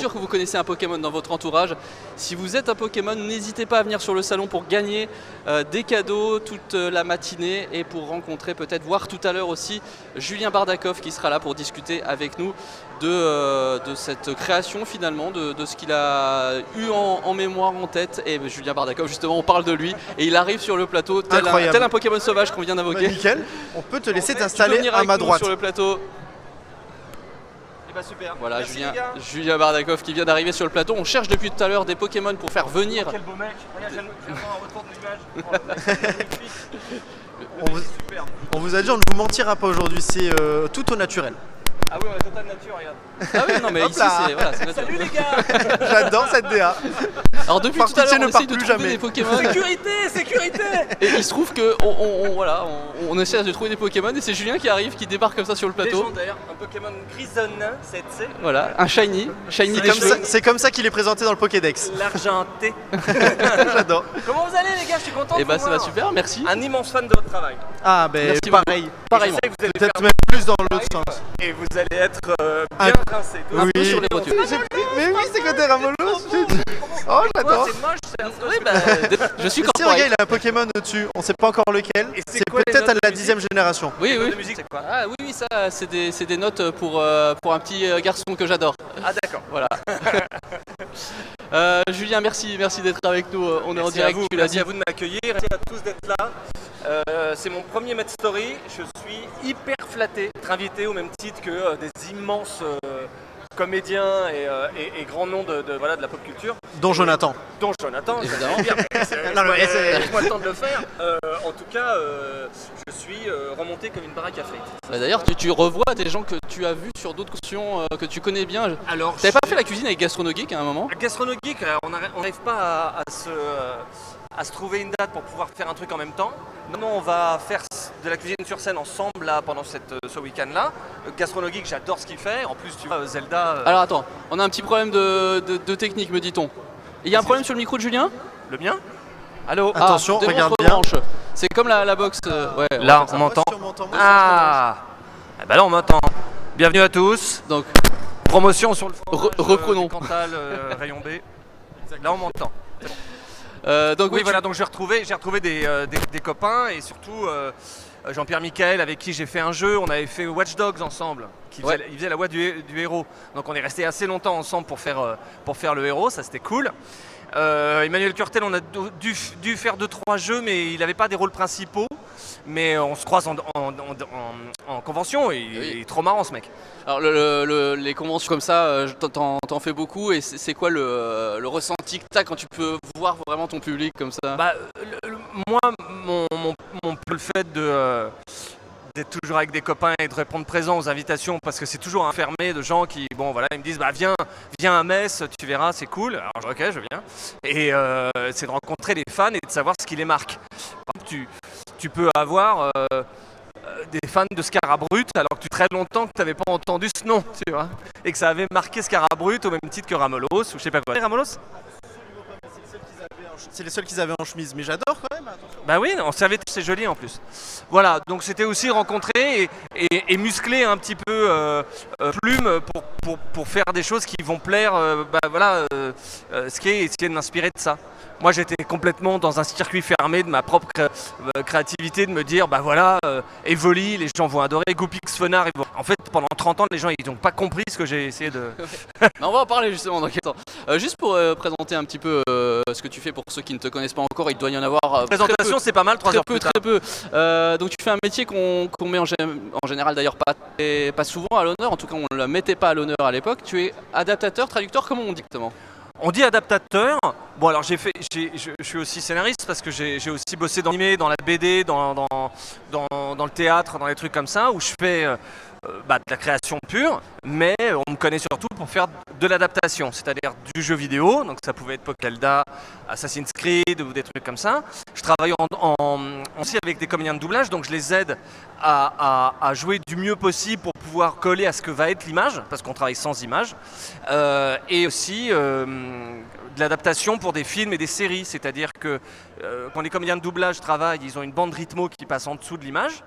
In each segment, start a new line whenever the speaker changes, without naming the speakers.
sûr que vous connaissez un Pokémon dans votre entourage. Si vous êtes un Pokémon, n'hésitez pas à venir sur le salon pour gagner des cadeaux toute la matinée et pour rencontrer, peut-être voir tout à l'heure aussi Julien Bardakov qui sera là pour discuter avec nous de cette création finalement, de ce qu'il a eu en mémoire, en tête. Et Julien Bardakov, justement, on parle de lui et il arrive sur le plateau tel un Pokémon sauvage qu'on vient d'invoquer.
Nickel, on peut te laisser t'installer à ma droite.
Sur le plateau.
Et bah super.
Voilà,
merci,
Julien Bardakov qui vient d'arriver sur le plateau. On cherche depuis tout à l'heure des Pokémon pour faire venir.
Quel beau mec. Regarde, j'ai un retour de l'image.
On vous a dit, on ne vous mentira pas aujourd'hui, c'est tout au naturel.
Ah oui, on est total nature, regarde.
Ah oui, non mais ici c'est voilà, naturel.
Salut les gars.
J'adore cette DA.
Alors depuis tout à l'heure on essaye de trouver des Pokémon.
Sécurité.
Et il se trouve que on essaie de trouver des Pokémon et c'est Julien qui arrive, qui débarque comme ça sur le plateau.
Légendaire, un Pokémon grisonnant, c'est
voilà, un shiny
c'est comme ça qu'il est présenté dans le Pokédex.
L'argenté.
J'adore.
Comment vous allez les gars? Je suis content.
Et bah ça va super, merci.
Un immense fan de votre travail.
Ah ben pareil.
Pareillement.
Peut-être même plus dans l'autre sens.
Et vous allez être bien rincé.
Un peu sur les voitures.
Mais oui, c'est côté Ramolos. Oh, j'adore.
C'est moche, c'est affreux.
Oui, bah, je suis
Si
corporate.
regarde, il a un Pokémon au-dessus, on sait pas encore lequel.
Et c'est
C'est
quoi les
peut-être à
notes
la
de
10e génération.
Oui, oui.
De musique, c'est quoi?
Ah oui, ça c'est des notes pour un petit garçon que j'adore.
Ah d'accord.
Voilà. Julien, merci d'être avec nous. On est en
Merci
direct,
à vous,
tu l'as
merci
dit.
à vous de m'accueillir, merci à tous d'être là. C'est mon premier Met Story, je suis hyper flatté d'être invité au même titre que des immenses comédiens et grands noms de la pop culture.
Dont Jonathan.
Dont Jonathan,
Évidemment.
laisse-moi le temps de le faire. En tout cas, je suis remonté comme une baraque à frites.
Bah, d'ailleurs, tu revois des gens que tu as vus sur d'autres questions que tu connais bien.
Alors,
T'avais pas fait la cuisine avec Gastronogeek à un moment?
Gastronogeek, on n'arrive pas à se trouver une date pour pouvoir faire un truc en même temps. Maintenant, on va faire de la cuisine sur scène ensemble là, pendant ce week-end-là. Gastronogeek, j'adore ce qu'il fait. En plus, tu vois, Zelda...
Alors attends, on a un petit problème de technique, me dit-on. Il y a un problème sur le micro de Julien?
Le mien?
Allô?
Attention,
démontre
regarde
vos
bien.
branches. C'est comme la box. Ouais,
Là,
faire ça.
on m'entend.
Moi, si on m'entend, moi,
Ah bah là, on m'entend. Bienvenue à tous.
Donc,
Promotion sur le fromage
reprenons.
du Cantal, rayon B. Là, on m'entend.
donc
Oui, voilà, donc j'ai retrouvé des copains et surtout Jean-Pierre Michael avec qui j'ai fait un jeu. On avait fait Watch Dogs ensemble. Il faisait la voix du héros. Donc on est resté assez longtemps ensemble pour faire le héros, ça c'était cool. Emmanuel Curtel, on a dû faire 2-3 jeux, mais il n'avait pas des rôles principaux. Mais on se croise en convention et il est trop marrant ce mec.
Alors les conventions comme ça, t'en fais beaucoup et c'est quoi le ressenti que t'as quand tu peux voir vraiment ton public comme ça?
Bah, moi, le fait d'être toujours avec des copains et de répondre présent aux invitations, parce que c'est toujours fermé de gens qui, bon voilà, ils me disent bah viens à Metz, tu verras, c'est cool. Alors ok, je viens. Et c'est de rencontrer les fans et de savoir ce qui les marque. Par exemple, tu peux avoir des fans de Scarabrut alors que tu très longtemps que tu n'avais pas entendu ce nom, tu vois, et que ça avait marqué Scarabrut au même titre que Ramolos ou je sais pas quoi. Ramolos?
C'est les seuls qu'ils avaient en chemise, mais j'adore quand même.
Bah oui, on savait, c'est joli en plus. Voilà, donc c'était aussi rencontrer et muscler un petit peu Plume pour faire des choses qui vont plaire, ce qui est de m'inspirer de ça. Moi j'étais complètement dans un circuit fermé de ma propre créativité, de me dire bah voilà, Evoli, les gens vont adorer, Goopix Fenard, en fait pendant 30 ans les gens ils n'ont pas compris ce que j'ai essayé de...
Mais on va en parler justement dans quelques temps. Juste pour présenter un petit peu ce que tu fais pour ceux qui ne te connaissent pas encore, il doit y en avoir
présentation, c'est pas mal, 3 heures plus tard.
Très peu. Donc tu fais un métier qu'on met en général d'ailleurs pas souvent à l'honneur, en tout cas on ne le mettait pas à l'honneur à l'époque. Tu es adaptateur, traducteur, comment on dit exactement?
On dit adaptateur. Bon alors je suis aussi scénariste parce que j'ai aussi bossé dans l'animé, dans la BD, dans le théâtre, dans les trucs comme ça où je fais de la création pure, mais on me connaît surtout pour faire de l'adaptation, c'est-à-dire du jeu vidéo, donc ça pouvait être Pokelda, Assassin's Creed ou des trucs comme ça. Je travaille aussi avec des comédiens de doublage, donc je les aide à jouer du mieux possible pour pouvoir coller à ce que va être l'image, parce qu'on travaille sans image, et aussi de l'adaptation pour des films et des séries, c'est-à-dire que quand les comédiens de doublage travaillent, ils ont une bande rythmo qui passe en dessous de l'image.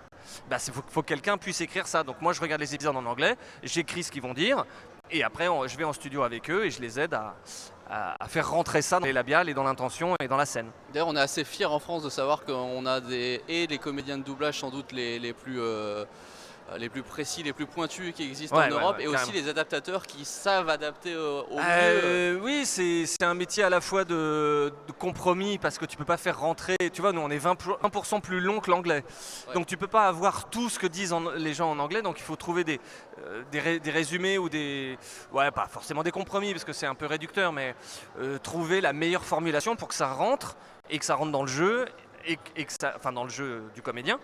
Bah, faut que quelqu'un puisse écrire ça. Donc moi je regarde les épisodes en anglais, j'écris ce qu'ils vont dire, Et après, je vais en studio avec eux et je les aide à faire rentrer ça dans les labiales et dans l'intention et dans la scène.
D'ailleurs, on est assez fiers en France de savoir qu'on a les comédiens de doublage sans doute les plus précis, les plus pointus qui existent en Europe, et aussi les adaptateurs qui savent adapter au mieux.
Oui, c'est un métier à la fois de compromis parce que tu peux pas faire rentrer. Tu vois, nous on est 20% plus long que l'anglais, donc tu peux pas avoir tout ce que disent les gens en anglais. Donc il faut trouver des résumés ou pas forcément des compromis parce que c'est un peu réducteur, mais trouver la meilleure formulation pour que ça rentre et que ça rentre dans le jeu. Et que ça, enfin dans le jeu du comédien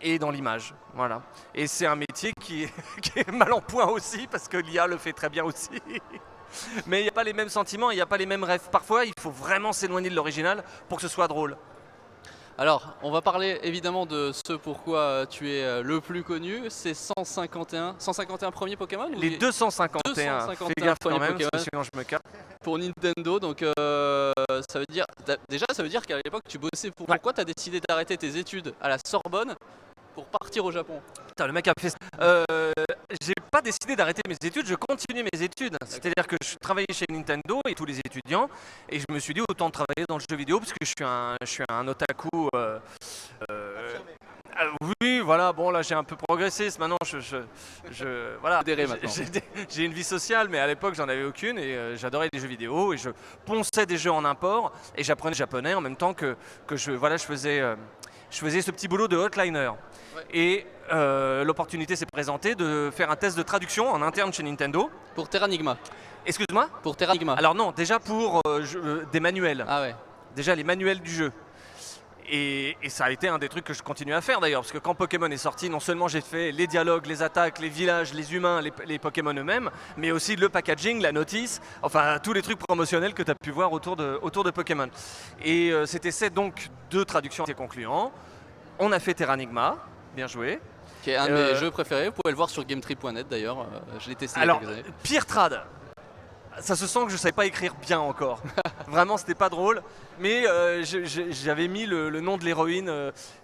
et dans l'image, voilà. Et c'est un métier qui est mal en point aussi parce que l'IA le fait très bien aussi. Mais il n'y a pas les mêmes sentiments, il n'y a pas les mêmes rêves. Parfois, il faut vraiment s'éloigner de l'original pour que ce soit drôle.
Alors, on va parler évidemment de ce pourquoi tu es le plus connu. C'est 151 premiers Pokémon
Les 251, fais gaffe quand même,
Pokémon
sinon je me casse.
pour Nintendo. Donc, ça veut dire qu'à l'époque, tu bossais pour...
Ouais.
Pourquoi tu as décidé d'arrêter tes études à la Sorbonne pour partir au Japon?
Putain, le mec a fait... j'ai pas décidé d'arrêter mes études, je continuais mes études. C'est-à-dire que je travaillais chez Nintendo et tous les étudiants, et je me suis dit autant travailler dans le jeu vidéo parce que je suis un otaku. Oui, voilà, bon là j'ai un peu progressé, maintenant voilà, j'ai une vie sociale, mais à l'époque j'en avais aucune et j'adorais les jeux vidéo et je ponçais des jeux en import et j'apprenais le japonais en même temps que je faisais ce petit boulot de hotliner.
Ouais.
Et l'opportunité s'est présentée de faire un test de traduction en interne chez Nintendo.
Pour Terranigma.
Excuse-moi?
Pour Terranigma.
Alors non, déjà pour des manuels.
Ah ouais.
Déjà les manuels du jeu. Et ça a été un des trucs que je continue à faire d'ailleurs, parce que quand Pokémon est sorti, non seulement j'ai fait les dialogues, les attaques, les villages, les humains, les Pokémon eux-mêmes, mais aussi le packaging, la notice, enfin tous les trucs promotionnels que tu as pu voir autour de Pokémon. Et c'était donc 2 traductions assez concluantes. On a fait Terranigma, bien joué.
Qui est un de mes jeux préférés, vous pouvez le voir sur gametree.net d'ailleurs, je l'ai testé il y a
Alors,
quelques années.
pire trad. Ça se sent que je ne savais pas écrire bien encore. Vraiment, c'était pas drôle. Mais j'avais mis le nom de l'héroïne.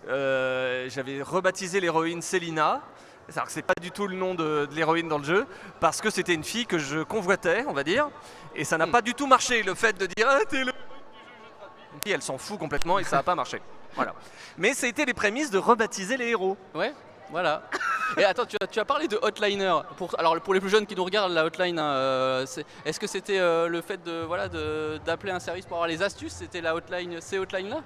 J'avais rebaptisé l'héroïne Selina. C'est-à-dire que c'est pas du tout le nom de l'héroïne dans le jeu, parce que c'était une fille que je convoitais, on va dire. Et ça n'a pas du tout marché, le fait de dire « Ah, t'es le... » Elle s'en fout complètement et ça n'a pas marché. Voilà. Mais ça a été les prémices de rebaptiser les héros.
Ouais, voilà. Et attends, tu as parlé de hotliner. Alors pour les plus jeunes qui nous regardent, la hotline, est-ce que c'était le fait d'appeler un service pour avoir les astuces? C'était la hotline, ces hotlines là?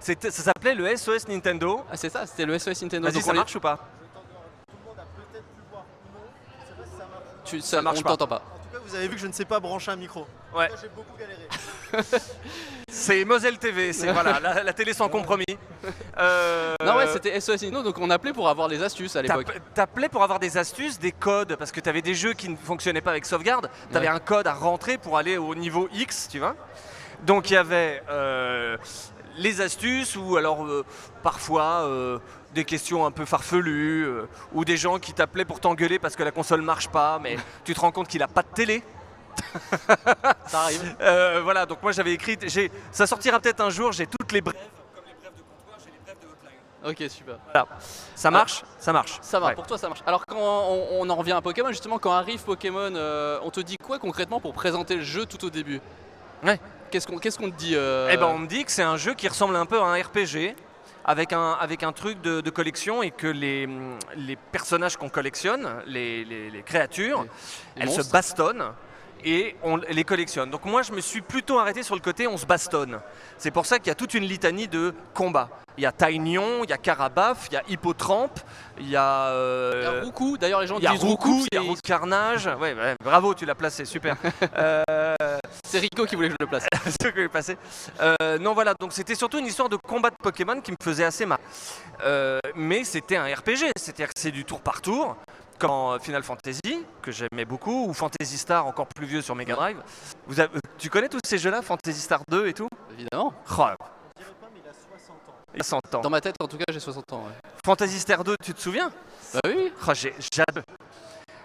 Ça s'appelait le SOS Nintendo.
Ah c'est ça, c'était le SOS Nintendo.
Vas-y, ça marche ou pas?
Tout le monde a peut-être pu voir. Non, je sais pas si ça marche.
Ça marche
on
pas. T'entends pas.
En tout cas, vous avez vu que je ne sais pas brancher un micro.
Ouais.
Là, j'ai beaucoup galéré.
C'est Moselle TV, c'est voilà, la télé sans compromis.
Non ouais, c'était SOS Nintendo, donc on appelait pour avoir les astuces à l'époque.
T'appelais pour avoir des astuces, des codes, parce que t'avais des jeux qui ne fonctionnaient pas avec sauvegarde. T'avais un code à rentrer pour aller au niveau X, tu vois. Donc il y avait les astuces ou alors parfois des questions un peu farfelues ou des gens qui t'appelaient pour t'engueuler parce que la console marche pas, mais tu te rends compte qu'il a pas de télé.
Ça arrive.
Voilà, donc moi j'avais écrit, ça sortira peut-être un jour, j'ai toutes les brèves, comme les brèves de comptoir, j'ai les brèves de hotline.
Ok, super.
Voilà. Ça marche? Ça marche.
Ça va,
Ouais.
pour toi ça marche. Alors quand on en revient à Pokémon, justement quand arrive Pokémon, on te dit quoi concrètement pour présenter le jeu tout au début?
Ouais.
Qu'est-ce qu'on te dit
Eh ben on me dit que c'est un jeu qui ressemble un peu à un RPG, avec un truc de collection et que les personnages qu'on collectionne, les créatures,
Les
elles
monstres.
se bastonnent. Et on les collectionne. Donc moi je me suis plutôt arrêté sur le côté on se bastonne. C'est pour ça qu'il y a toute une litanie de combats. Il y a Taignon, il y a Carabaf, il y a Hippotrampe, il y a...
Il y a Roucou, d'ailleurs les gens
il y a
disent
Roucou, il y a
c'est-
Route Carnage. Ouais, bravo, tu l'as placé, super.
c'est Rico qui voulait que je le place.
Ce que j'ai passé. Non voilà, donc c'était surtout une histoire de combat de Pokémon qui me faisait assez mal. Mais c'était un RPG, c'est-à-dire que c'est du tour par tour. Comme Final Fantasy, que j'aimais beaucoup, ou Fantasy Star, encore plus vieux sur Mega Drive. Tu connais tous ces jeux-là, Fantasy Star 2 et tout?
Évidemment.
Oh,
Je dirais pas, mais il a 60 ans.
il y a 100 ans.
Dans ma tête en tout cas j'ai 60 ans. Ouais.
Fantasy Star 2, tu te souviens?
Bah oui.
Oh, j'adore.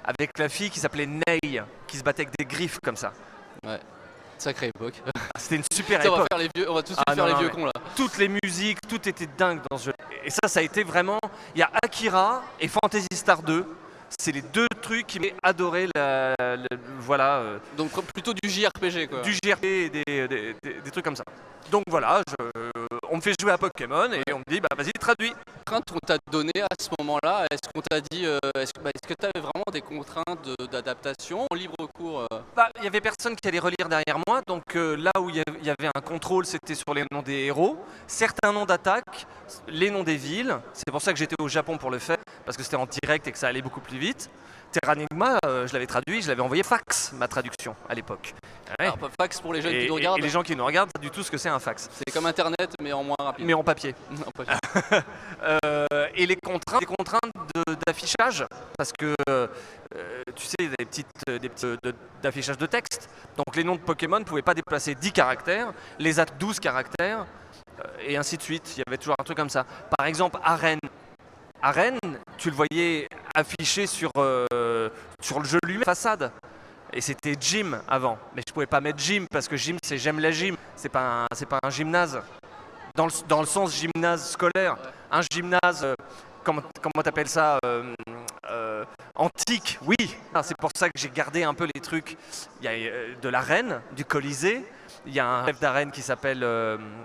Avec la fille qui s'appelait Ney, qui se battait avec des griffes comme ça.
Ouais. Sacrée époque.
Ah, c'était une super
Ça, on va
époque.
faire les vieux, on va tout de suite
Ah,
faire
non,
les
non,
vieux
mais-
cons là.
Toutes les musiques, tout était dingue dans ce jeu. Et ça a été vraiment... Il y a Akira et Fantasy Star 2. c'est les deux trucs qui m'ont adoré. Voilà,
Donc plutôt du JRPG quoi.
du JRPG et des trucs comme ça. Donc voilà, on me fait jouer à Pokémon et on me dit, bah vas-y, traduis.
Contraintes qu'on t'a donné à ce moment-là, est-ce qu'on t'a dit, est-ce que tu avais vraiment des contraintes d'adaptation en libre cours
Bah, il y avait personne qui allait relire derrière moi, donc là où il y avait un contrôle, c'était sur les noms des héros, certains noms d'attaque, les noms des villes. C'est pour ça que j'étais au Japon pour le faire, parce que c'était en direct et que ça allait beaucoup plus vite. Terranigma, je l'avais traduit, je l'avais envoyé fax, ma traduction à l'époque. Ouais.
Alors, fax pour les jeunes qui nous
Et
regardent,
les gens qui nous regardent, du tout ce que c'est un fax,
c'est comme Internet mais en moins rapide.
mais en papier.
En papier.
Et les contraintes d'affichage, parce que tu sais, il y a des petits d'affichage de texte. Donc les noms de Pokémon ne pouvaient pas dépasser 10 caractères, les autres 12 caractères, et ainsi de suite. Il y avait toujours un truc comme ça. Par exemple, Arène. Arène, tu le voyais affiché sur le jeu lui-même, façade. Et c'était gym avant. Mais je pouvais pas mettre gym parce que gym, c'est j'aime la gym. C'est pas un gymnase. Dans le sens gymnase scolaire. Un gymnase, comment t'appelles ça antique, oui. C'est pour ça que j'ai gardé un peu les trucs. Il y a de l'arène, du Colisée. Il y a un chef d'arène qui s'appelle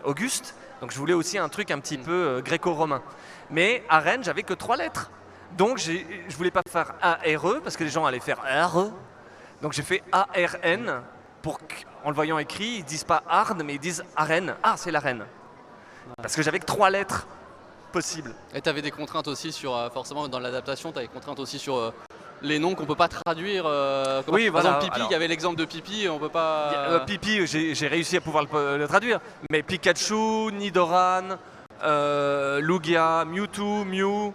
Auguste. Donc je voulais aussi un truc un petit peu gréco-romain. Mais arène, j'avais que 3 lettres. Donc je voulais pas faire ARE parce que les gens allaient faire RE. Donc j'ai fait ARN pour qu'en le voyant écrit, ils disent pas Arne, mais ils disent arène. Ah, c'est l'arène. Parce que j'avais que 3 lettres possibles.
Et tu avais des contraintes aussi sur, forcément dans l'adaptation, tu avais des contraintes aussi sur les noms qu'on peut pas traduire.
Oui,
par
voilà.
exemple, Pipi, il y avait l'exemple de Pipi, on peut pas.
Pipi, j'ai réussi à pouvoir le traduire. Mais Pikachu, Nidoran, Lugia, Mewtwo, Mew,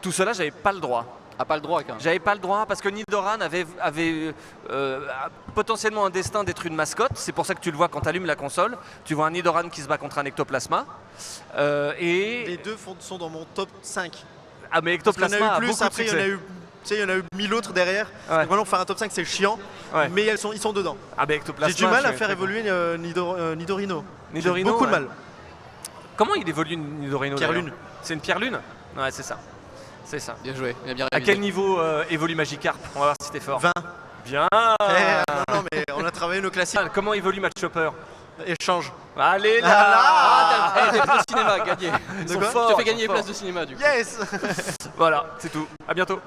tout cela, j'avais pas le droit.
Ah, pas le droit quand même.
J'avais pas le droit parce que Nidoran avait potentiellement un destin d'être une mascotte. C'est pour ça que tu le vois quand tu allumes la console. Tu vois un Nidoran qui se bat contre un Ectoplasma.
Les deux sont dans mon top 5.
Ah, mais
Parce qu'il y en
Ectoplasma
a
a
eu plus,
beaucoup de
après il y en a
succès.
eu. Tu sais, il y en a eu 1000 autres derrière.
Ouais.
Donc maintenant, faire un top 5, c'est chiant.
Ouais.
Mais ils sont dedans.
Ah, mais Ectoplasma,
J'ai du mal
je
à
suis
faire
très
évoluer Nidorino. J'ai
Nidorino,
beaucoup de
ouais.
mal.
Comment il évolue Nidorino
Pierre
d'ailleurs
Lune.
C'est une pierre lune. Ouais, c'est ça. C'est ça.
Bien joué, il a bien
À
révisé.
quel niveau évolue Magikarp? On va voir si t'es fort.
20.
Bien.
Non, mais on a travaillé nos classiques.
Comment évolue Matchhopper?
Échange.
Allez là.
Ah, t'as des places de cinéma, gagné.
Ils sont
quoi
forts,
Je te fais
ils
gagner les
sont
places
forts.
de cinéma du coup.
Yes.
Voilà, c'est tout. À bientôt.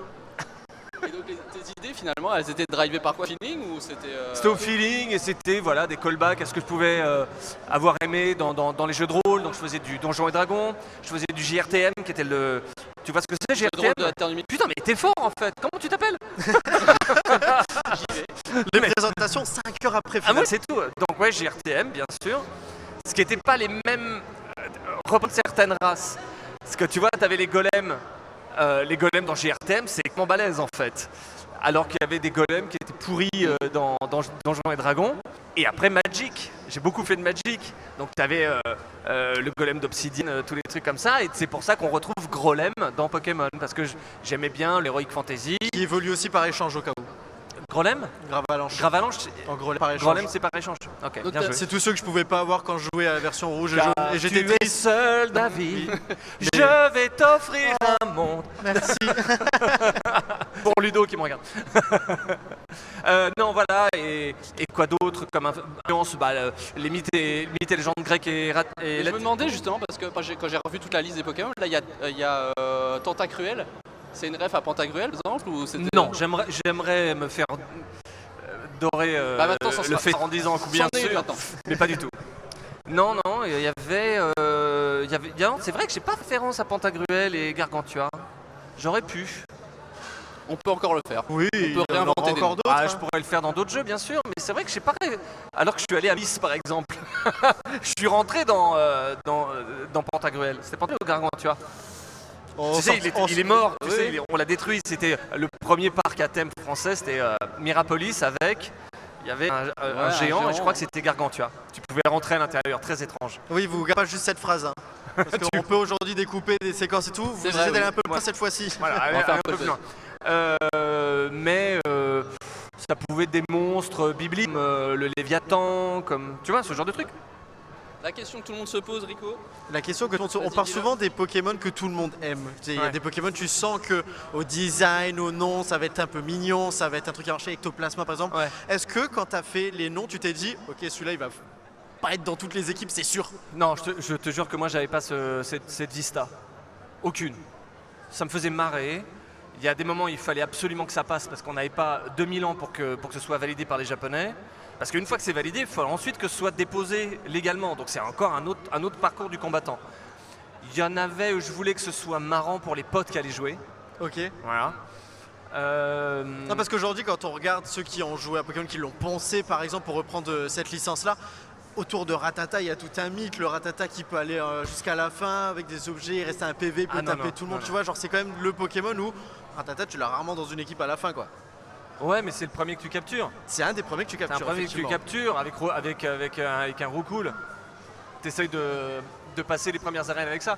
Et donc tes idées finalement, elles étaient drivées par quoi? Feeling ou c'était
C'était au feeling et c'était voilà, des callbacks à ce que je pouvais avoir aimé dans les jeux de rôle. Donc je faisais du Donjons et Dragons, je faisais du JRTM qui était le... Tu vois ce que c'est
jeux de rôle de la
JRTM?
Terre numide?
Putain mais t'es fort en fait, comment tu t'appelles?
Les présentations 5 heures après.
Ah moi c'est tout. Donc ouais, JRTM bien sûr. Ce qui n'était pas les mêmes repas de certaines races. Parce que tu vois, t'avais les golems. Les golems dans JRTM, c'est complètement balèze en fait. Alors qu'il y avait des golems qui étaient pourris dans Donjons et Dragons. Et après Magic, j'ai beaucoup fait de Magic. Donc tu avais le golem d'Obsidian, tous les trucs comme ça. Et c'est pour ça qu'on retrouve Grolem dans Pokémon. Parce que j'aimais bien l'Heroic Fantasy.
Qui évolue aussi par échange au cas où.
Grolem
Gravalanche.
Gravalanche,
En gros, par échange.
Grolem c'est par échange. Ok,
Donc
bien joué.
C'est tous ceux que je pouvais pas avoir quand je jouais à la version rouge et
Car
jaune. Et j'étais
tu es
triste.
seul, David.
Mais-
Je vais t'offrir un monde.
Merci.
Bon, Ludo qui me regarde. Non, voilà, et quoi d'autre comme influence, les mythes et légendes grecques et
Et je me demandais justement, parce que quand j'ai revu toute la liste des Pokémon, là il y a Tentacruel. C'est une ref à Pantagruel, par exemple ou c'était...
Non, j'aimerais me faire dorer
Bah, maintenant, ça
le
sera-
fait en disant un coup bien
C'en est une
sûr,
maintenant.
mais pas du tout. Non, il y avait c'est vrai que j'ai pas référence à Pantagruel et Gargantua. J'aurais pu.
On peut encore le faire.
Oui,
On peut réinventer des
encore
noms.
d'autres.
Ah, je pourrais le faire dans d'autres jeux, bien sûr, mais c'est vrai que j'ai pas. Alors que je suis allé à Nice, par exemple. Je suis rentré dans Pantagruel. C'était Pantagruel ou Gargantua? Tu sais, il est mort. Tu sais, on l'a détruit. C'était le premier parc à thème français. C'était Mirapolis avec. Il y avait un géant et je crois que c'était Gargantua. Tu pouvais rentrer à l'intérieur, très étrange.
Oui, vous gardez pas juste cette phrase. Hein. Parce qu'on peut aujourd'hui découper des séquences et tout. Vous
C'est vrai,
essayez d'aller
oui.
un peu plus
Ouais.
loin cette fois-ci.
Voilà,
On va faire
un peu plus loin. Mais ça pouvait être des monstres bibliques, comme le Léviathan, comme tu vois, ce genre de truc.
La question que tout le monde se pose, Rico.
La question que on
Vas-y,
parle
dis-le.
souvent des Pokémon que tout le monde aime. Il y a
Ouais.
des Pokémon, tu sens que au design, au nom, ça va être un peu mignon, ça va être un truc à marcher, Ectoplasma par exemple.
Ouais.
Est-ce que quand tu as fait les noms, tu t'es dit, ok, celui-là il va pas être dans toutes les équipes, c'est sûr.
Non, je te jure que moi, j'avais pas cette vista. Aucune. Ça me faisait marrer. Il y a des moments où il fallait absolument que ça passe parce qu'on n'avait pas 2000 ans pour que ce soit validé par les Japonais. Parce qu'une fois que c'est validé, il faut ensuite que ce soit déposé légalement. Donc c'est encore un autre parcours du combattant. Il y en avait où je voulais que ce soit marrant pour les potes qui allaient jouer.
Ok.
Voilà.
Non, parce qu'aujourd'hui, quand on regarde ceux qui ont joué à Pokémon, qui l'ont poncé par exemple pour reprendre cette licence-là, autour de Rattata, il y a tout un mythe. Le Rattata qui peut aller jusqu'à la fin avec des objets, il reste un PV, il peut
Ah, non,
taper
non,
tout le monde.
non,
Tu vois, genre c'est quand même le Pokémon où Rattata, tu l'as rarement dans une équipe à la fin, quoi.
Ouais, mais c'est le premier que tu captures.
C'est un des premiers que tu
C'est un
captures.
premier que tu
effectivement.
captures avec un Roucoule. T'essayes de passer les premières arènes avec ça.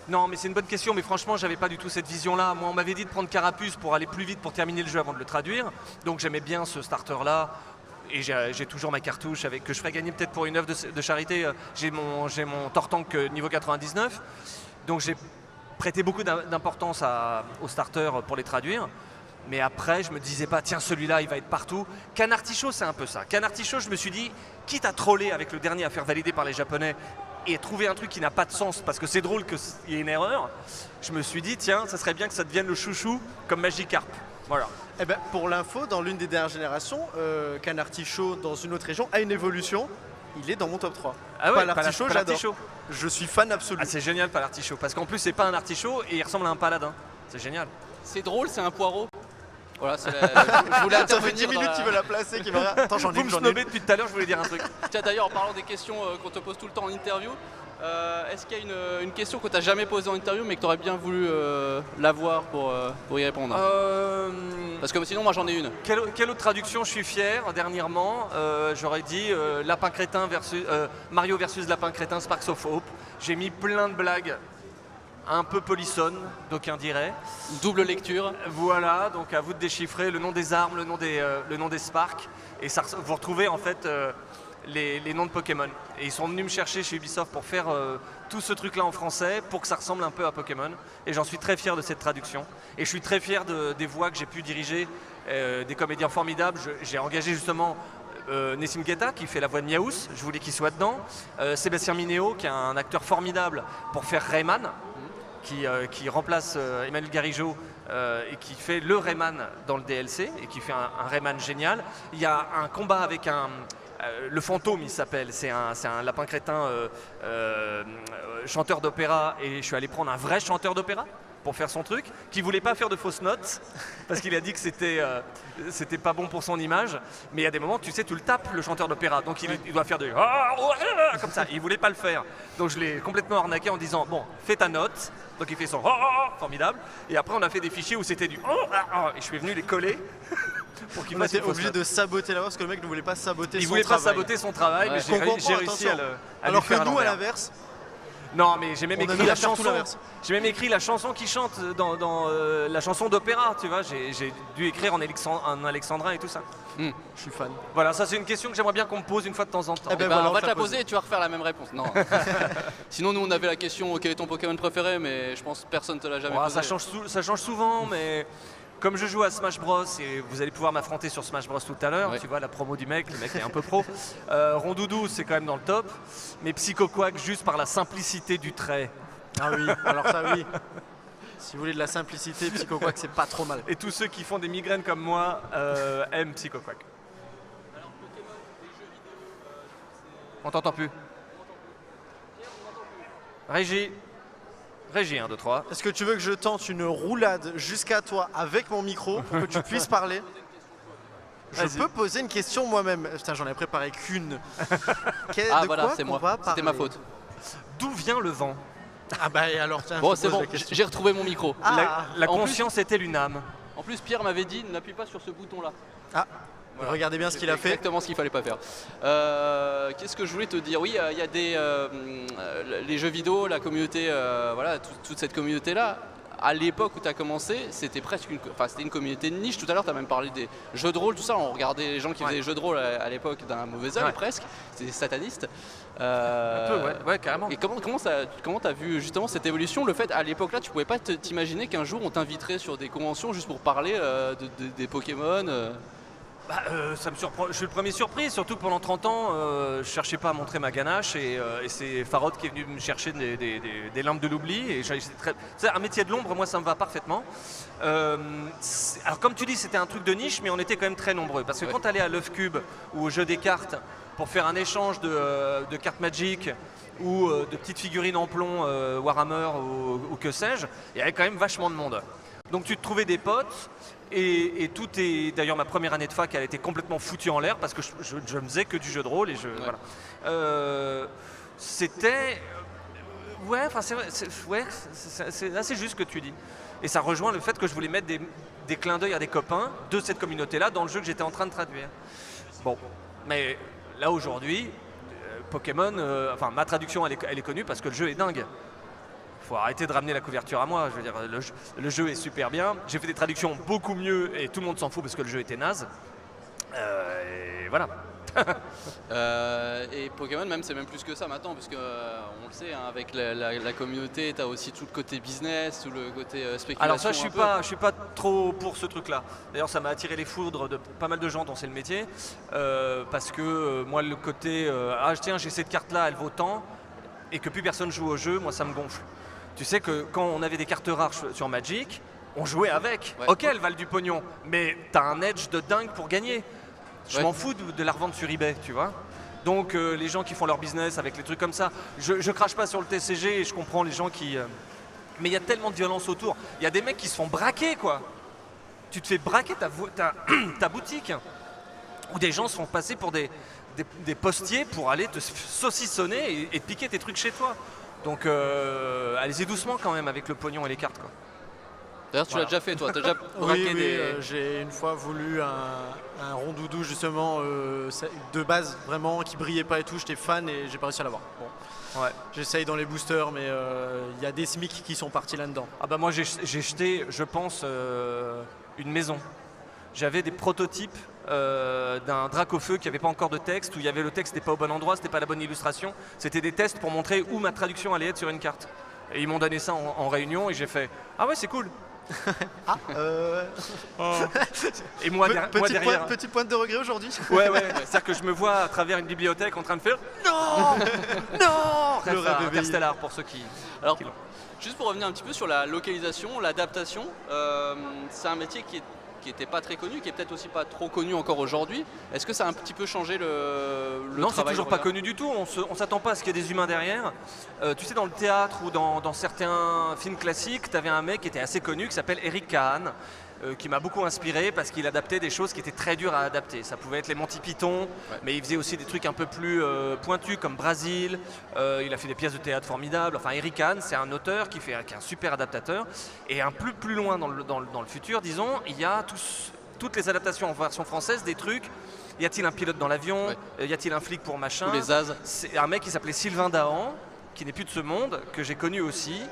Non, mais c'est une bonne question, mais franchement, j'avais pas du tout cette vision-là. Moi, on m'avait dit de prendre Carapuce pour aller plus vite pour terminer le jeu avant de le traduire. Donc j'aimais bien ce starter-là. Et j'ai toujours ma cartouche que je ferai gagner peut-être pour une œuvre de charité. J'ai mon Tortank niveau 99. Donc j'ai prêté beaucoup d'importance au starter pour les traduire. Mais après, je me disais pas, tiens, celui-là, il va être partout. Canartichaud, c'est un peu ça. Canartichaud, je me suis dit, quitte à troller avec le dernier à faire valider par les Japonais et trouver un truc qui n'a pas de sens parce que c'est drôle qu'il y ait une erreur, je me suis dit, tiens, ça serait bien que ça devienne le chouchou comme Magikarp. Voilà.
Eh ben, pour l'info, dans l'une des dernières générations, Canartichaud dans une autre région a une évolution. Il est dans mon top 3.
Ah ouais,
Palartichaud, j'adore.
Palartichaut.
Je suis fan absolu.
Ah, c'est génial, Palartichaut. Parce qu'en plus, c'est pas un artichaut et il ressemble à un paladin. C'est génial.
C'est drôle, c'est un poireau. Voilà, je voulais
Ça fait
intervenir
10 minutes
dans la-
qu'il veut la placer, qu'il va... Attends, j'en ai
Vous
une,
me
j'en ai
snobez
une.
depuis tout à l'heure, je voulais dire un truc.
Tiens, d'ailleurs, en parlant des questions qu'on te pose tout le temps en interview, est-ce qu'il y a une question que tu n'as jamais posée en interview mais que tu aurais bien voulu l'avoir pour y répondre Parce que sinon, moi j'en ai une.
Quelle autre traduction je suis fier dernièrement J'aurais dit Lapin Crétin versus Mario versus Lapin Crétin Sparks of Hope. J'ai mis plein de blagues un peu polissonnes, d'aucuns diraient.
Double lecture.
Voilà, donc à vous de déchiffrer le nom des armes, le nom des Sparks. Et ça, vous retrouvez en fait les noms de Pokémon. Et ils sont venus me chercher chez Ubisoft pour faire tout ce truc-là en français pour que ça ressemble un peu à Pokémon. Et j'en suis très fier de cette traduction. Et je suis très fier des voix que j'ai pu diriger, des comédiens formidables. J'ai engagé justement Nessim Guetta qui fait la voix de Miaous, je voulais qu'il soit dedans. Sébastien Minéo qui est un acteur formidable pour faire Rayman, qui remplace Emmanuel Garigeau et qui fait le Rayman dans le DLC et qui fait un Rayman génial. Il y a un combat avec le fantôme, il s'appelle, c'est un lapin crétin chanteur d'opéra et je suis allé prendre un vrai chanteur d'opéra pour faire son truc, qui voulait pas faire de fausses notes parce qu'il a dit que c'était pas bon pour son image, mais il y a des moments, tu sais, tu le tapes le chanteur d'opéra, donc il doit faire des comme ça, il voulait pas le faire, donc je l'ai complètement arnaqué en disant bon, fais ta note, donc il fait son formidable, et après on a fait des fichiers où c'était du et je suis venu les coller pour qu'il
On
fasse
était
une fausse
obligé
note.
de saboter la voix parce que le mec ne voulait pas saboter
Il
son
voulait
travail.
pas saboter son travail,
Ouais.
mais
Qu'on comprend,
j'ai réussi à
attention.
le
Alors que
faire
nous, à
l'envers.
l'inverse,
Non, mais j'ai même
on
écrit
aime
la
bien faire tout
chanson.
l'inverse.
J'ai même écrit la chanson qui chante dans la chanson d'opéra, tu vois. J'ai dû écrire en alexandrin et tout ça.
je suis fan.
Voilà, ça c'est une question que j'aimerais bien qu'on me pose une fois de temps en temps.
Eh ben,
Eh ben,
voilà,
on va
on
te la
te la
poser et tu vas refaire la même réponse. Non. Sinon, nous on avait la question quel est ton Pokémon préféré, mais je pense que personne te l'a jamais
Ouais,
posé.
ça change souvent, mais comme je joue à Smash Bros et vous allez pouvoir m'affronter sur Smash Bros tout à l'heure,
Ouais.
tu vois la promo du mec, le mec est un peu pro. Rondoudou c'est quand même dans le top, mais Psycho Quack juste par la simplicité du trait.
Ah oui, alors ça oui. Si vous voulez de la simplicité, Psycho Quack, c'est pas trop mal.
Et tous ceux qui font des migraines comme moi aiment Psycho Quack. On t'entend plus. Régie. Régie 1, 2, 3.
Est-ce que tu veux que je tente une roulade jusqu'à toi avec mon micro pour que tu puisses parler? Je
Vas-y.
peux poser une question moi-même. Putain, j'en ai préparé qu'une.
Ah
De
voilà,
quoi
c'est
qu'on
moi.
va
C'était ma
parler
faute.
D'où vient le vent?
Ah bah et alors, tiens,
Bon,
je te
c'est
pose
bon,
la question.
j'ai retrouvé mon micro.
Ah,
La
En plus-
conscience est-elle une âme?
En plus, Pierre m'avait dit n'appuie pas sur ce bouton-là.
Voilà. Regardez bien ce qu'il a fait.
Exactement ce qu'il fallait pas faire. Qu'est-ce que je voulais te dire? Oui, il y a les jeux vidéo, la communauté, voilà, toute cette communauté-là à l'époque où tu as commencé, c'était c'était une communauté de niche. Tout à l'heure, tu as même parlé des jeux de rôle, tout ça. On regardait les gens qui faisaient des jeux de rôle à l'époque d'un mauvais œil presque. C'était des satanistes.
Un peu, ouais, carrément.
Et comment tu as vu justement cette évolution? Le fait, à l'époque là, tu pouvais pas t'imaginer qu'un jour on t'inviterait sur des conventions juste pour parler des Pokémon
Ça me surprend. Je suis le premier surpris, surtout que pendant 30 ans, je cherchais pas à montrer ma ganache et c'est Farod qui est venu me chercher des lampes de l'oubli. Et un métier de l'ombre, moi ça me va parfaitement. Alors comme tu dis, c'était un truc de niche, mais on était quand même très nombreux. Parce que quand tu allais à l'œuf cube ou au jeu des cartes pour faire un échange de cartes Magic ou de petites figurines en plomb Warhammer ou que sais-je, il y avait quand même vachement de monde. Donc tu te trouvais des potes. Et tout est. D'ailleurs, ma première année de fac, elle a été complètement foutue en l'air parce que je ne faisais que du jeu de rôle et voilà. C'était. Ouais, enfin, c'est assez juste ce que tu dis. Et ça rejoint le fait que je voulais mettre des clins d'œil à des copains de cette communauté-là dans le jeu que j'étais en train de traduire. Bon, mais là aujourd'hui, Pokémon, ma traduction, elle est connue parce que le jeu est dingue. Faut arrêter de ramener la couverture à moi, je veux dire, le jeu est super bien, j'ai fait des traductions beaucoup mieux et tout le monde s'en fout parce que le jeu était naze. Et voilà.
Et Pokémon même c'est même plus que ça maintenant parce que on le sait avec la communauté, tu as aussi tout le côté business, tout le côté spéculation.
Alors ça je suis pas trop pour ce truc là. D'ailleurs ça m'a attiré les foudres de pas mal de gens dont c'est le métier parce que moi le côté tiens j'ai cette carte là elle vaut tant et que plus personne joue au jeu, moi ça me gonfle. Tu sais que quand on avait des cartes rares sur Magic, on jouait avec. Ouais. Ok, elles valent du pognon, mais t'as un edge de dingue pour gagner. Je m'en fous de la revendre sur eBay, tu vois. Donc les gens qui font leur business avec les trucs comme ça, je crache pas sur le TCG et je comprends les gens qui... Mais il y a tellement de violence autour. Il y a des mecs qui se font braquer, quoi. Tu te fais braquer ta boutique. Ou des gens se font passer pour des postiers pour aller te saucissonner et te piquer tes trucs chez toi. Donc allez-y doucement quand même avec le pognon et les cartes, quoi.
D'ailleurs tu l'as déjà fait toi, t'as déjà braqué des...
J'ai une fois voulu un rondoudou justement de base vraiment qui brillait pas et tout, j'étais fan et j'ai pas réussi à l'avoir. Bon. Ouais. J'essaye dans les boosters mais il y a des SMIC qui sont partis là-dedans.
Ah bah moi j'ai jeté je pense une maison. J'avais des prototypes d'un drac au feu qui n'avait pas encore de texte, où il y avait le texte n'était pas au bon endroit, c'était pas la bonne illustration. C'était des tests pour montrer où ma traduction allait être sur une carte. Et ils m'ont donné ça en réunion et j'ai fait « Ah ouais, c'est cool !» Et moi derrière...
Petit point de regret aujourd'hui.
Ouais, c'est-à-dire que je me vois à travers une bibliothèque en train de faire « Non Non !» Le rêve Interstellar pour ceux qui...
Alors, juste pour revenir un petit peu sur la localisation, l'adaptation, c'est un métier qui n'était pas très connu, qui est peut-être aussi pas trop connu encore aujourd'hui. Est-ce que ça a un petit peu changé le
Non,
travail?
c'est toujours pas connu du tout. On s'attend pas à ce qu'il y ait des humains derrière. Tu sais, dans le théâtre ou dans certains films classiques, tu avais un mec qui était assez connu qui s'appelle Eric Kahn, qui m'a beaucoup inspiré parce qu'il adaptait des choses qui étaient très dures à adapter. Ça pouvait être les Monty Python, mais il faisait aussi des trucs un peu plus pointus comme Brasil. Il a fait des pièces de théâtre formidables. Enfin, Eric Kahn, c'est un auteur qui est un super adaptateur. Et un plus loin dans le futur, disons, il y a toutes les adaptations en version française des trucs. Y a-t-il un pilote dans l'avion? Y a-t-il un flic pour machin?
Tous les as.
C'est un mec qui s'appelait Sylvain Dahan, qui n'est plus de ce monde, que j'ai connu aussi,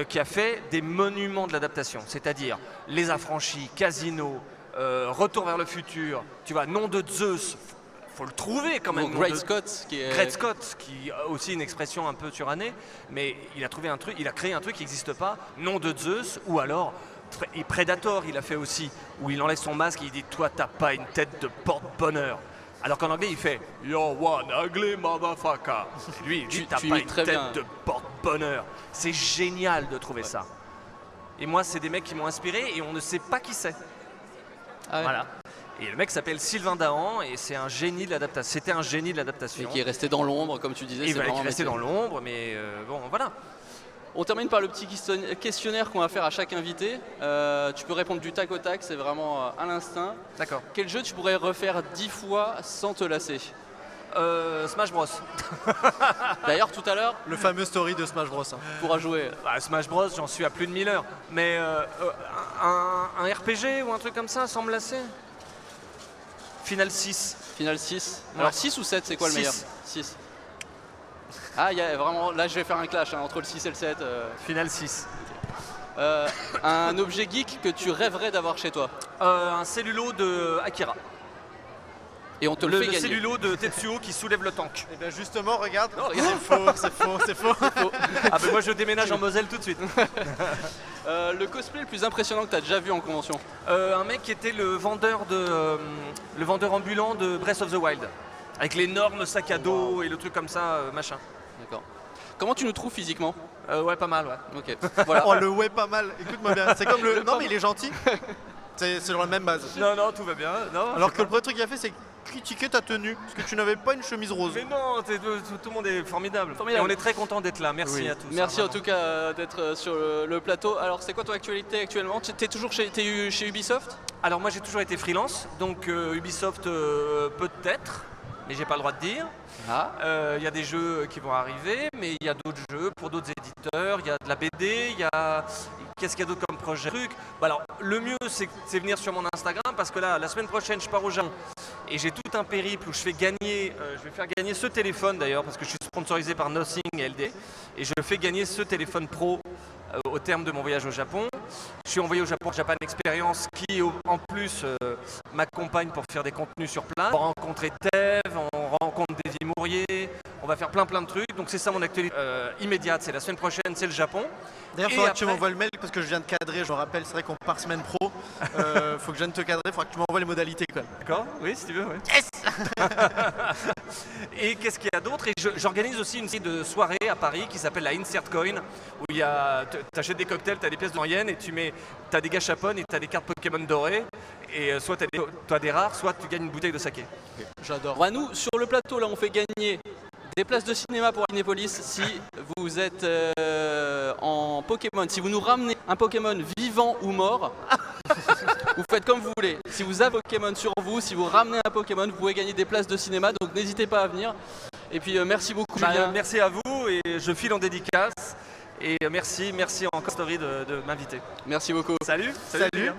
qui a fait des monuments de l'adaptation, c'est-à-dire Les Affranchis, Casino, Retour vers le futur, tu vois, Nom de Zeus, faut le trouver quand même.
Great Scott, qui
a aussi une expression un peu surannée, mais il a créé un truc qui n'existe pas, Nom de Zeus, ou alors et Predator, il a fait aussi, où il enlève son masque et il dit « Toi, t'as pas une tête de porte-bonheur ». Alors qu'en anglais, il fait « You're one ugly motherfucker ». Lui, t'as pas une tête de porte-bonheur. C'est génial de trouver ça. Et moi, c'est des mecs qui m'ont inspiré et on ne sait pas qui c'est.
Ah ouais.
Voilà. Et le mec s'appelle Sylvain Dahan et c'est un génie de l'adaptation. C'était un génie de l'adaptation.
Et qui est resté dans l'ombre, comme tu disais.
Il est resté dans l'ombre, mais bon, voilà.
On termine par le petit questionnaire qu'on va faire à chaque invité. Tu peux répondre du tac au tac, c'est vraiment à l'instinct.
D'accord.
Quel jeu tu pourrais refaire 10 fois sans te lasser?
Smash Bros.
D'ailleurs, tout à l'heure,
le fameux story de Smash Bros.
Tu pourras jouer.
Smash Bros, j'en suis à plus de 1000 heures. Mais un RPG ou un truc comme ça sans me lasser? Final 6.
Final 6.
Ouais.
Alors 6 ou 7, c'est quoi le meilleur? 6. Ah, il y a vraiment, là je vais faire un clash entre le 6 et le 7.
Final 6.
Un objet geek que tu rêverais d'avoir chez toi.
Un cellulo de Akira.
Et on te le fait
Le
gagner.
cellulo de Tetsuo qui soulève le tank.
Et bien justement, regarde,
Non, regarde.
c'est faux.
Ah ben moi je déménage en Moselle tout de suite.
Le cosplay le plus impressionnant que tu as déjà vu en convention.
Un mec qui était le vendeur ambulant de Breath of the Wild. Avec l'énorme sac à dos et le truc comme ça, machin.
D'accord. Comment tu nous trouves physiquement?
Ouais, pas mal, ouais.
Ok, voilà.
Oh le ouais pas mal, écoute-moi bien, c'est comme le...
Le
Non
pas
mais il est gentil, c'est sur la même base.
Non, tout va bien. Non,
Alors que le premier truc qu'il a fait c'est critiquer ta tenue, parce que tu n'avais pas une chemise rose.
Mais non, tout le monde est formidable.
Formidable.
Et on est très content d'être là. Merci
Oui.
à tous.
Merci en
vraiment.
tout cas d'être sur le plateau. Alors c'est quoi ton actualité actuellement? T'es toujours chez Ubisoft?
Alors moi j'ai toujours été freelance, donc Ubisoft peut-être, mais j'ai pas le droit de dire.
Ah.
Il y a des jeux qui vont arriver, mais il y a d'autres jeux pour d'autres éditeurs, il y a de la BD, il y a... Qu'est-ce qu'il y a d'autre comme projet? Alors le mieux c'est venir sur mon Instagram parce que là, la semaine prochaine je pars au Japon et j'ai tout un périple où je vais faire gagner ce téléphone d'ailleurs parce que je suis sponsorisé par Nothing et LD et je fais gagner ce téléphone pro au terme de mon voyage au Japon. Je suis envoyé au Japon Japan Experience qui en plus m'accompagne pour faire des contenus sur place. On va rencontrer Tev, on rencontre Davy Mourier, on va faire plein de trucs. Donc c'est ça mon actualité immédiate, c'est la semaine prochaine, c'est le Japon.
D'ailleurs
Et
faudra que tu
après-
m'envoies le mail parce que je viens de cadrer, je me rappelle, c'est vrai qu'on part semaine pro. Faut que je vienne te cadrer, faudra que tu m'envoies les modalités quand même.
D'accord? Oui, si tu veux, oui. Yes. Et qu'est-ce qu'il y a d'autre? Et j'organise aussi une série de soirées à Paris qui s'appelle la Insert Coin, où il y a, t'achètes des cocktails, t'as des pièces de moyenne et t'as des gâchapones et t'as des cartes Pokémon dorées. Et soit t'as des rares, soit tu gagnes une bouteille de saké.
J'adore. Bah, nous, sur le plateau, là, on fait gagner des places de cinéma pour Kinépolis si vous êtes en Pokémon. Si vous nous ramenez un Pokémon vivant ou mort, vous faites comme vous voulez. Si vous avez un Pokémon sur vous, si vous ramenez un Pokémon, vous pouvez gagner des places de cinéma. Donc n'hésitez pas à venir. Et puis merci beaucoup, Julien.
Merci à vous et je file en dédicace. Et merci encore Story de m'inviter.
Merci beaucoup.
Salut.
Salut.
Julien.